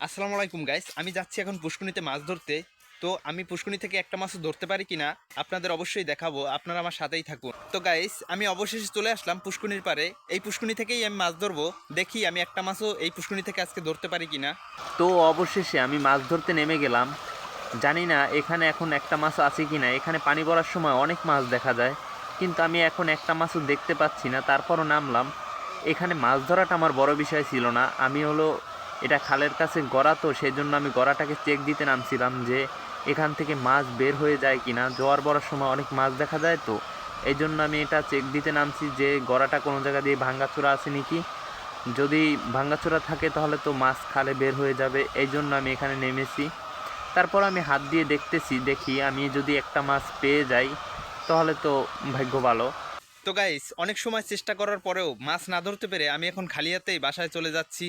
আসসালামু আলাইকুম গাইস, আমি যাচ্ছি এখন পুষ্কুনিতে মাছ ধরতে। তো আমি পুষ্কুনি থেকে একটা মাছও ধরতে পারি কিনা আপনাদের অবশ্যই দেখাবো, আপনারা আমার সাথেই থাকুন। তো গাইস, আমি অবশেষে চলে আসলাম পুষ্কুনির পারে। এই পুষ্কুনি থেকেই আমি মাছ ধরবো, দেখি আমি একটা মাছও এই পুষ্কুনি থেকে আজকে ধরতে পারি কিনা। তো অবশেষে আমি মাছ ধরতে নেমে গেলাম। জানি না এখানে এখন একটা মাছ আছে কি না। এখানে পানি পড়ার সময় অনেক মাছ দেখা যায়, কিন্তু আমি এখন একটা মাছও দেখতে পাচ্ছি না। তারপরও নামলাম। এখানে মাছ ধরাটা আমার বড় বিষয় ছিল না। আমি হলো এটা খালের কাছে গড়া, তো সেই জন্য আমি গড়াটাকে চেক দিতে নামছিলাম যে এখান থেকে মাছ বের হয়ে যায় কি না। জোয়ার পড়ার সময় অনেক মাছ দেখা যায়, তো এই জন্য আমি এটা চেক দিতে নামছি যে গড়াটা কোনো জায়গা দিয়ে ভাঙাচোরা আছে নাকি। যদি ভাঙাচোরা থাকে তাহলে তো মাছ খালে বের হয়ে যাবে, এই জন্য আমি এখানে নেমেছি। তারপর আমি হাত দিয়ে দেখতেছি, দেখি আমি যদি একটা মাছ পেয়ে যাই তাহলে তো ভাগ্য ভালো। তো গাইস, অনেক সময় চেষ্টা করার পরেও মাছ না ধরতে পেরে আমি এখন খালি হাতেই বাসায় চলে যাচ্ছি।